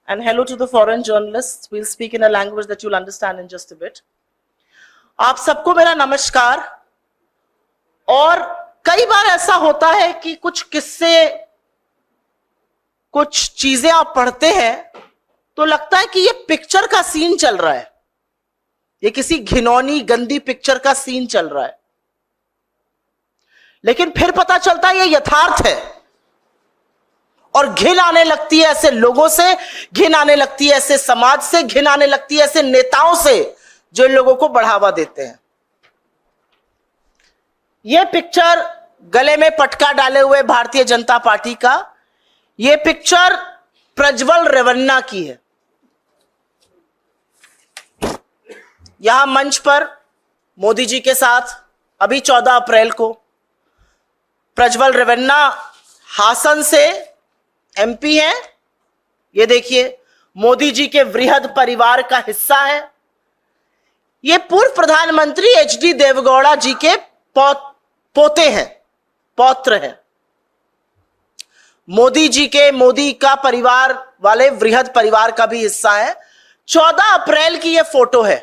and hello to the foreign journalists. We'll speak in a language that you'll understand in just a bit. आप सबको मेरा नमस्कार। और कई बार ऐसा होता है कि कुछ किस्से, कुछ चीजें आप पढ़ते हैं तो लगता है कि ये पिक्चर का सीन चल रहा है, ये किसी घिनौनी गंदी पिक्चर का सीन चल रहा है, लेकिन फिर पता चलता है ये यथार्थ है। और घिन आने लगती है ऐसे लोगों से, घिन आने लगती है ऐसे समाज से, घिन आने लगती है ऐसे नेताओं से जो इन लोगों को बढ़ावा देते हैं। यह पिक्चर गले में पटका डाले हुए भारतीय जनता पार्टी का, यह पिक्चर प्रज्वल रेवन्ना की है। यहां मंच पर मोदी जी के साथ अभी 14 अप्रैल को प्रज्वल रेवन्ना हासन से एमपी हैं। ये देखिए, मोदी जी के वृहद परिवार का हिस्सा है। ये पूर्व प्रधानमंत्री एचडी देवगौड़ा जी के पोते हैं, पौत्र हैं। मोदी का परिवार वाले वृहद परिवार का भी हिस्सा है। 14 अप्रैल की यह फोटो है।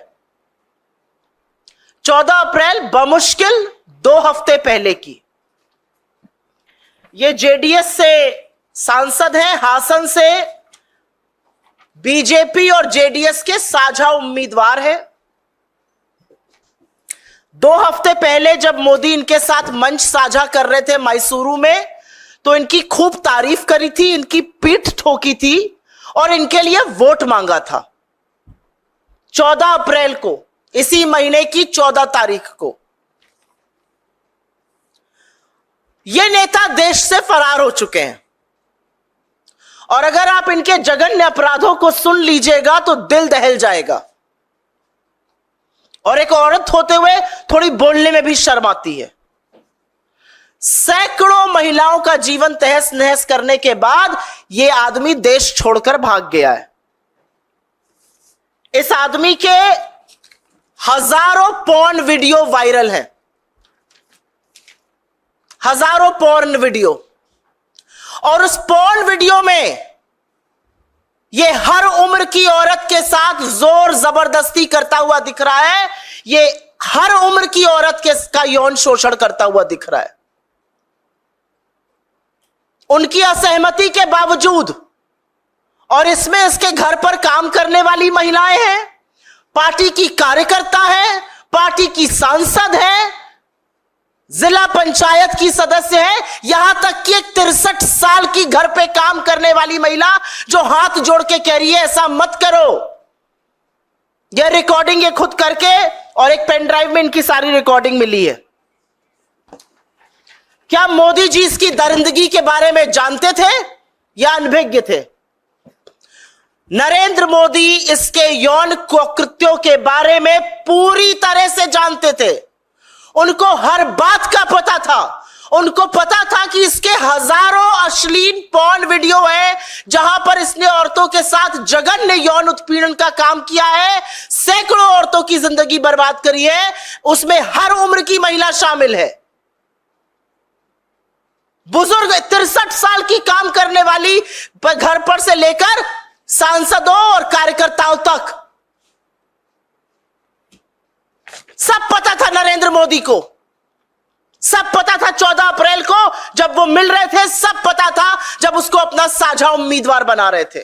14 अप्रैल बमुश्किल 2 हफ्ते पहले की। ये जेडीएस से सांसद हैं, हासन से बीजेपी और जेडीएस के साझा उम्मीदवार हैं। 2 हफ्ते पहले जब मोदी इनके साथ मंच साझा कर रहे थे मैसूरू में, तो इनकी खूब तारीफ करी थी, इनकी पीठ ठोकी थी और इनके लिए वोट मांगा था। 14 अप्रैल को, इसी महीने की 14 तारीख को ये नेता देश से फरार हो चुके हैं। और अगर आप इनके जघन्य अपराधों को सुन लीजिएगा तो दिल दहल जाएगा। और एक औरत होते हुए थोड़ी बोलने में भी शर्म आती है। सैकड़ों महिलाओं का जीवन तहस नहस करने के बाद यह आदमी देश छोड़कर भाग गया है। इस आदमी के हजारों पॉर्न वीडियो वायरल हैं, हजारों पॉर्न वीडियो। और उस पॉर्न वीडियो में ये हर उम्र की औरत के साथ जोर जबरदस्ती करता हुआ दिख रहा है। ये हर उम्र की औरत का यौन शोषण करता हुआ दिख रहा है। उनकी असहमति के बावजूद, और इसमें इसके घर पर काम करने वाली महिलाएं हैं, पार्टी की कार्यकर्ता है, पार्टी की सांसद है, जिला पंचायत की सदस्य है, यहां तक कि एक 63 साल की घर पे काम करने वाली महिला जो हाथ जोड़ के कह रही है ऐसा मत करो। यह रिकॉर्डिंग ये खुद करके, और एक पेन ड्राइव में इनकी सारी रिकॉर्डिंग मिली है। क्या मोदी जी इसकी दरिंदगी के बारे में जानते थे या अनभिज्ञ थे? नरेंद्र मोदी इसके यौन कुकृत्यों के बारे में पूरी तरह से जानते थे। उनको हर बात का पता था। उनको पता था कि इसके हजारों अश्लील पॉर्न वीडियो है जहां पर इसने औरतों के साथ जघन्य यौन उत्पीड़न का काम किया है, सैकड़ों औरतों की जिंदगी बर्बाद करी है, उसमें हर उम्र की महिला शामिल है। बुजुर्ग 63 साल की काम करने वाली घर पर से लेकर सांसदों और कार्यकर्ताओं तक सब पता था नरेंद्र मोदी को। सब पता था 14 अप्रैल को जब वो मिल रहे थे, सब पता था जब उसको अपना साझा उम्मीदवार बना रहे थे।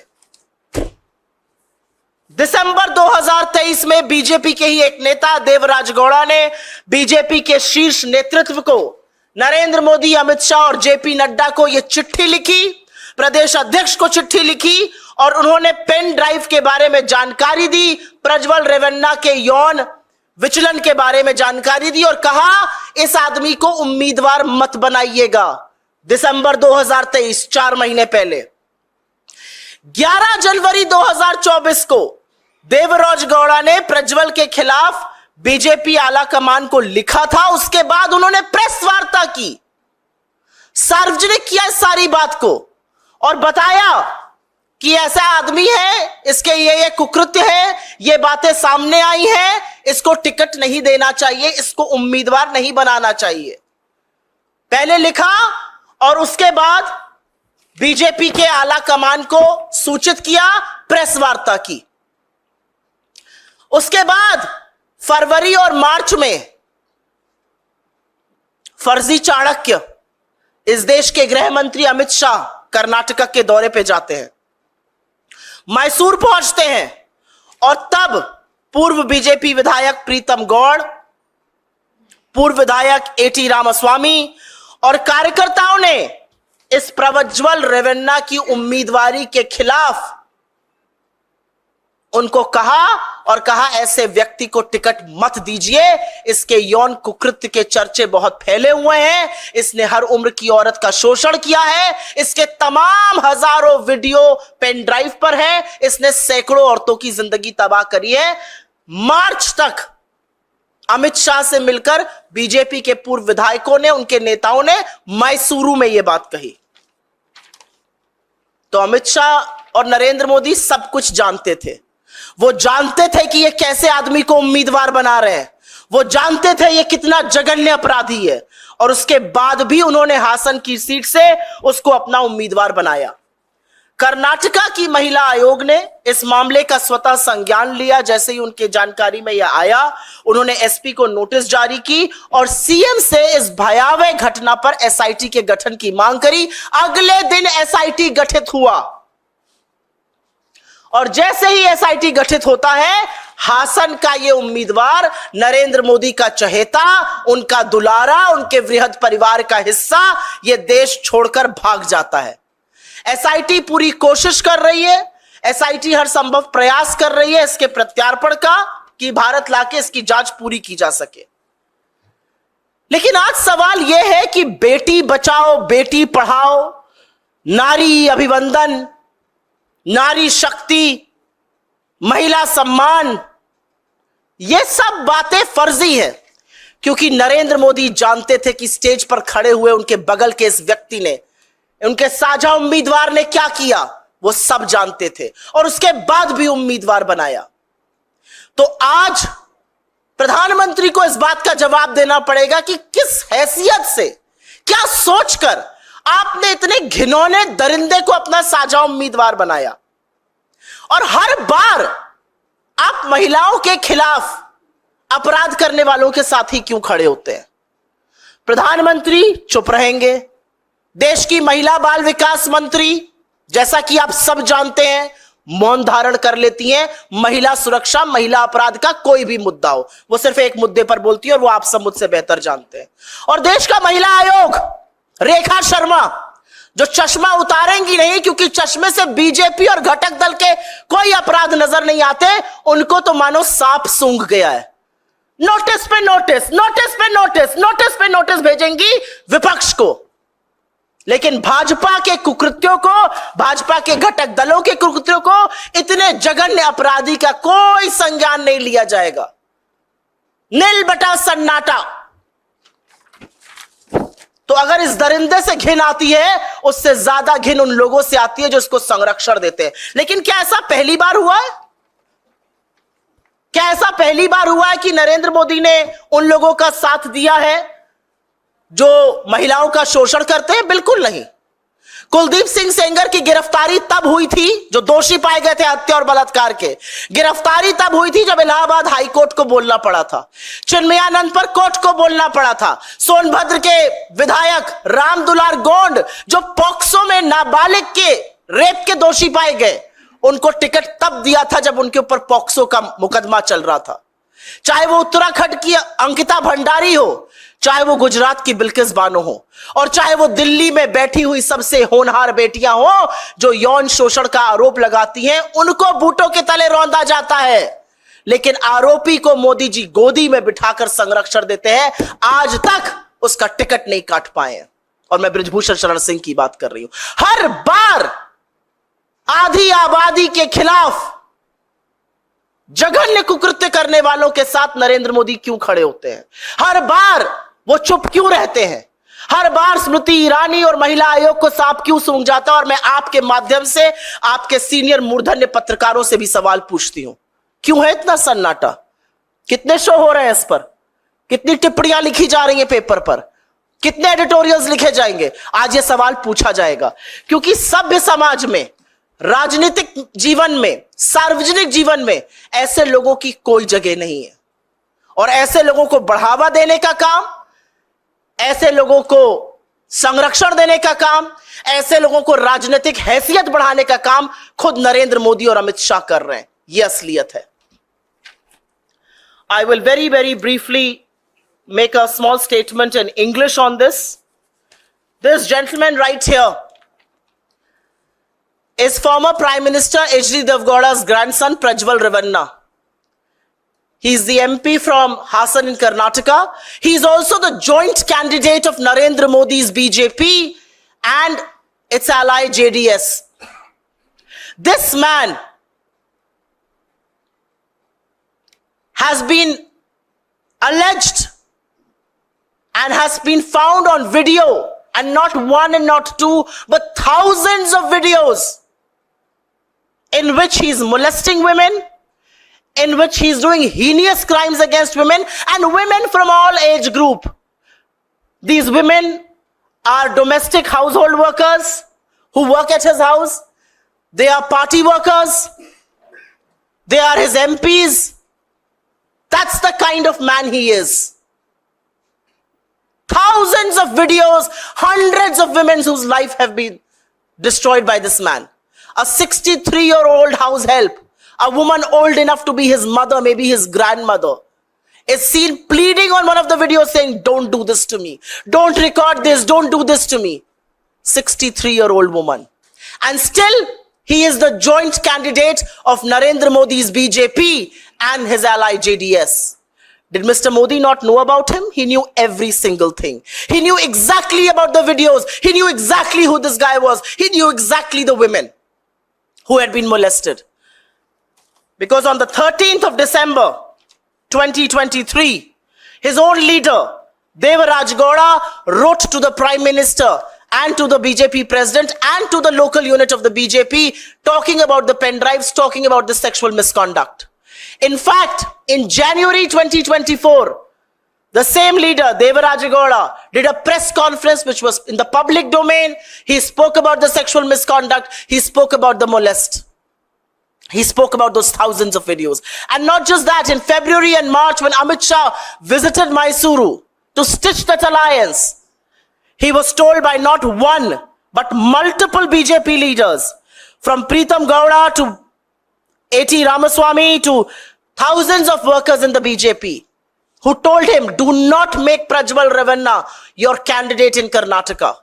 दिसंबर 2023 में बीजेपी के ही एक नेता देवराज गौड़ा ने बीजेपी के शीर्ष नेतृत्व को, नरेंद्र मोदी, अमित शाह और जेपी नड्डा को यह चिट्ठी लिखी, प्रदेश अध्यक्ष को चिट्ठी लिखी, और उन्होंने पेन ड्राइव के बारे में जानकारी दी, प्रज्वल रेवन्ना के यौन विचलन के बारे में जानकारी दी और कहा इस आदमी को उम्मीदवार मत बनाइएगा। दिसंबर 2023, 4 महीने पहले। 11 जनवरी 2024 को देवराज गौड़ा ने प्रज्वल के खिलाफ बीजेपी आला कमान को लिखा था। उसके बाद उन्होंने प्रेस वार्ता की, सार्वजनिक किया इस सारी बात को और बताया कि ऐसा आदमी है, इसके ये कुकृत्य है, ये बातें सामने आई हैं, इसको टिकट नहीं देना चाहिए, इसको उम्मीदवार नहीं बनाना चाहिए। पहले लिखा और उसके बाद बीजेपी के आला कमान को सूचित किया, प्रेस वार्ता की। उसके बाद फरवरी और मार्च में फर्जी चाणक्य इस देश के गृह मंत्री अमित शाह कर्नाटक के दौरे पे जाते हैं, मैसूर पहुंचते हैं, और तब पूर्व बीजेपी विधायक प्रीतम गौड़, पूर्व विधायक एटी रामास्वामी और कार्यकर्ताओं ने इस प्रज्वल रेवन्ना की उम्मीदवारी के खिलाफ उनको कहा ऐसे व्यक्ति को टिकट मत दीजिए, इसके यौन कुकृत्य के चर्चे बहुत फैले हुए हैं, इसने हर उम्र की औरत का शोषण किया है, इसके तमाम हजारों वीडियो पेन ड्राइव पर है, इसने सैकड़ों औरतों की जिंदगी तबाह करी है। मार्च तक अमित शाह से मिलकर बीजेपी के पूर्व विधायकों ने, उनके नेताओं ने मैसूरू में यह बात कही। तो अमित शाह और नरेंद्र मोदी सब कुछ जानते थे। वो जानते थे कि ये कैसे आदमी को उम्मीदवार बना रहे हैं, वो जानते थे ये कितना जघन्य अपराधी है, और उसके बाद भी उन्होंने हासन की सीट से उसको अपना उम्मीदवार बनाया। कर्नाटका की महिला आयोग ने इस मामले का स्वतः संज्ञान लिया। जैसे ही उनके जानकारी में यह आया, उन्होंने एसपी को नोटिस जारी की और सीएम से इस भयावह घटना पर एसआईटी के गठन की मांग करी। अगले दिन एसआईटी गठित हुआ, और जैसे ही एसआईटी गठित होता है, हासन का यह उम्मीदवार, नरेंद्र मोदी का चहेता, उनका दुलारा, उनके वृहद परिवार का हिस्सा, यह देश छोड़कर भाग जाता है। एसआईटी पूरी कोशिश कर रही है, एसआईटी हर संभव प्रयास कर रही है इसके प्रत्यार्पण का, कि भारत लाके इसकी जांच पूरी की जा सके। लेकिन आज सवाल यह है कि बेटी बचाओ, बेटी पढ़ाओ, नारी अभिवंदन, नारी शक्ति, महिला सम्मान, ये सब बातें फर्जी है, क्योंकि नरेंद्र मोदी जानते थे कि स्टेज पर खड़े हुए उनके बगल के इस व्यक्ति ने, उनके साझा उम्मीदवार ने क्या किया, वो सब जानते थे, और उसके बाद भी उम्मीदवार बनाया। तो आज प्रधानमंत्री को इस बात का जवाब देना पड़ेगा कि किस हैसियत से, क्या सोचकर आपने इतने घिनौने दरिंदे को अपना साझा उम्मीदवार बनाया, और हर बार आप महिलाओं के खिलाफ अपराध करने वालों के साथ ही क्यों खड़े होते हैं? प्रधानमंत्री चुप रहेंगे, देश की महिला बाल विकास मंत्री, जैसा कि आप सब जानते हैं, मौन धारण कर लेती हैं। महिला सुरक्षा, महिला अपराध का कोई भी मुद्दा हो, वो सिर्फ एक मुद्दे पर बोलती है, और वो आप सब मुझसे बेहतर जानते हैं। और देश का महिला आयोग, रेखा शर्मा, जो चश्मा उतारेंगी नहीं, क्योंकि चश्मे से बीजेपी और घटक दल के कोई अपराध नजर नहीं आते, उनको तो मानो सांप सूंघ गया है। नोटिस पे नोटिस, नोटिस पे नोटिस, नोटिस पे नोटिस भेजेंगी विपक्ष को, लेकिन भाजपा के कुकृत्यों को, भाजपा के घटक दलों के कुकृत्यों को, इतने जघन्य अपराधी का कोई संज्ञान नहीं लिया जाएगा। नील बटा सन्नाटा। तो अगर इस दरिंदे से घिन आती है, उससे ज्यादा घिन उन लोगों से आती है जो इसको संरक्षण देते हैं। लेकिन क्या ऐसा पहली बार हुआ है? क्या ऐसा पहली बार हुआ है कि नरेंद्र मोदी ने उन लोगों का साथ दिया है जो महिलाओं का शोषण करते हैं? बिल्कुल नहीं। कुलदीप सिंह सेंगर की गिरफ्तारी तब हुई थी, जो दोषी पाए गए थे हत्या और बलात्कार के, गिरफ्तारी तब हुई थी जब इलाहाबाद हाई कोर्ट को बोलना पड़ा था, चिन्मयानंद पर कोर्ट को बोलना पड़ा था। सोनभद्र के विधायक रामदुलार गोंड, जो पॉक्सो में नाबालिग के रेप के दोषी पाए गए, उनको टिकट तब दिया था जब उनके ऊपर पॉक्सो का मुकदमा चल रहा था। चाहे वो उत्तराखंड की अंकिता भंडारी हो, चाहे वो गुजरात की बिल्किस बानो हो, और चाहे वो दिल्ली में बैठी हुई सबसे होनहार बेटियां हो जो यौन शोषण का आरोप लगाती हैं, उनको बूटों के तले रौंदा जाता है। लेकिन आरोपी को मोदी जी गोदी में बिठाकर संरक्षण देते हैं। आज तक उसका टिकट नहीं काट पाए। और मैं बृजभूषण शरण सिंह की बात कर रही हूं। हर बार आधी आबादी के खिलाफ जघन्य कुकृत्य करने वालों के साथ नरेंद्र मोदी क्यों खड़े होते हैं? हर बार वो चुप क्यों रहते हैं? हर बार स्मृति ईरानी और महिला आयोग को सांप क्यों सूंघ जाता है? और मैं आपके माध्यम से आपके सीनियर मूर्धन्य पत्रकारों से भी सवाल पूछती हूं, क्यों है इतना सन्नाटा? कितने शो हो रहे हैं इस पर? कितनी टिप्पणियां लिखी जा रही हैं पेपर पर? कितने एडिटोरियल्स लिखे जाएंगे? आज यह सवाल पूछा जाएगा, क्योंकि सभ्य समाज में, राजनीतिक जीवन में, सार्वजनिक जीवन में ऐसे लोगों की कोई जगह नहीं है। और ऐसे लोगों को बढ़ावा देने का काम, ऐसे लोगों को संरक्षण देने का काम, ऐसे लोगों को राजनीतिक हैसियत बढ़ाने का काम खुद नरेंद्र मोदी और अमित शाह कर रहे हैं। यह असलियत है। I will very briefly make a small statement in English on this. This gentleman right here is former Prime Minister H.D. Devgowda's grandson Prajwal Revanna. He is the MP from Hassan in Karnataka. He is also the joint candidate of Narendra Modi's BJP and its ally JDS. This man has been alleged and has been found on video, and not one and not two, but thousands of videos in which he is molesting women, in which he is doing heinous crimes against women, and women from all age group. These women are domestic household workers who work at his house. They are party workers. They are his MPs. That's the kind of man he is. Thousands of videos, hundreds of women whose life have been destroyed by this man. A 63-year-old house help, a woman old enough to be his mother, maybe his grandmother, is seen pleading on one of the videos saying, "Don't do this to me. Don't record this. Don't do this to me." 63-year-old woman. And still, he is the joint candidate of Narendra Modi's BJP and his ally JDS. Did Mr. Modi not know about him? He knew every single thing. He knew exactly about the videos. He knew exactly who this guy was. He knew exactly the women who had been molested. Because on the 13th of December, 2023, his own leader, Devaraj Gowda, wrote to the Prime Minister and to the BJP president and to the local unit of the BJP, talking about the pen drives, talking about the sexual misconduct. In fact, in January 2024, the same leader, Devaraj Gowda, did a press conference which was in the public domain. He spoke about the sexual misconduct. He spoke about the molest. He spoke about those thousands of videos. And not just that, in February and March, when Amit Shah visited Mysuru to stitch that alliance, he was told by not one, but multiple BJP leaders, from Pritam Gowda to A.T. Ramaswamy to thousands of workers in the BJP, who told him, "Do not make Prajwal Revanna your candidate in Karnataka.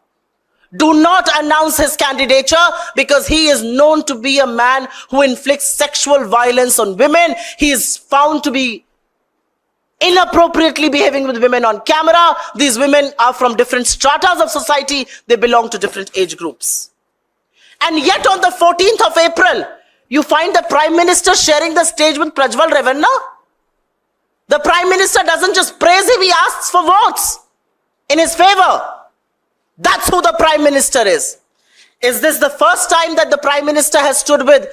Do not announce his candidature, because he is known to be a man who inflicts sexual violence on women. He is found to be inappropriately behaving with women on camera. These women are from different stratas of society. They belong to different age groups." And yet on the 14th of April, you find the Prime Minister sharing the stage with Prajwal Revanna. The Prime Minister doesn't just praise him, he asks for votes in his favor. That's who the Prime Minister is. Is this the first time that the Prime Minister has stood with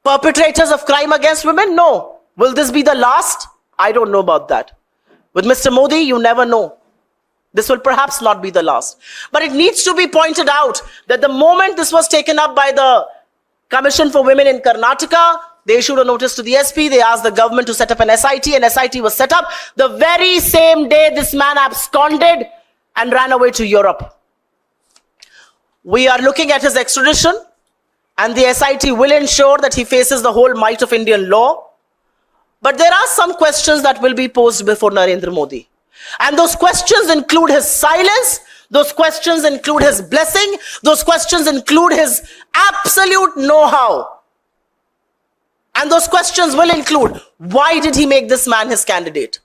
perpetrators of crime against women? No. Will this be the last? I don't know about that. With Mr. Modi, you never know. This will perhaps not be the last. But it needs to be pointed out that the moment this was taken up by the Commission for Women in Karnataka, they issued a notice to the SP. They asked the government to set up an SIT, and SIT was set up. The very same day, this man absconded and ran away to Europe. We are looking at his extradition, and the SIT will ensure that he faces the whole might of Indian law. But there are some questions that will be posed before Narendra Modi. And those questions include his silence. Those questions include his blessing. Those questions include his absolute know-how. And those questions will include, why did he make this man his candidate?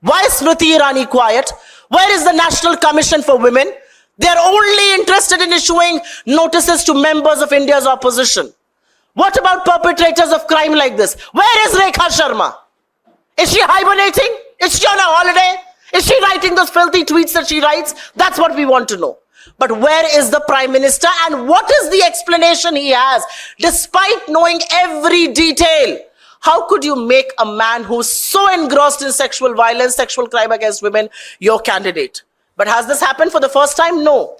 Why is Smriti Irani quiet? Where is the National Commission for Women? They are only interested in issuing notices to members of India's opposition. What about perpetrators of crime like this? Where is Rekha Sharma? Is she hibernating? Is she on a holiday? Is she writing those filthy tweets that she writes? That's what we want to know. But where is the Prime Minister, and what is the explanation he has? Despite knowing every detail, how could you make a man who's so engrossed in sexual violence, sexual crime against women, your candidate? But has this happened for the first time? No.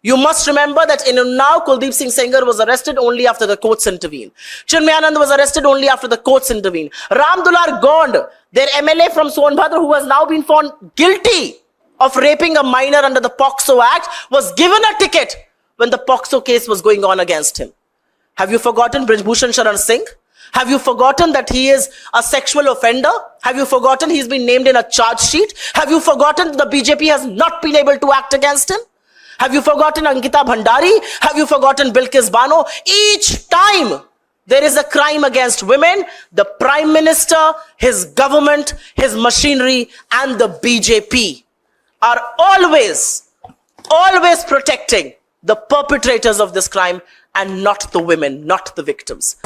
You must remember that in Unnao, Kuldeep Singh Sengar was arrested only after the courts intervened. Chinmayanand was arrested only after the courts intervened. Ram Dular Gond, their MLA from Sonbhadra, who has now been found guilty of raping a minor under the POXO Act, was given a ticket when the POXO case was going on against him. Have you forgotten Brijbhushan Sharan Singh? Have you forgotten that he is a sexual offender? Have you forgotten he's been named in a charge sheet? Have you forgotten the BJP has not been able to act against him? Have you forgotten Ankita Bhandari? Have you forgotten Bilkis Bano? Each time there is a crime against women, the Prime Minister, his government, his machinery, and the BJP are always protecting the perpetrators of this crime and not the women, not the victims.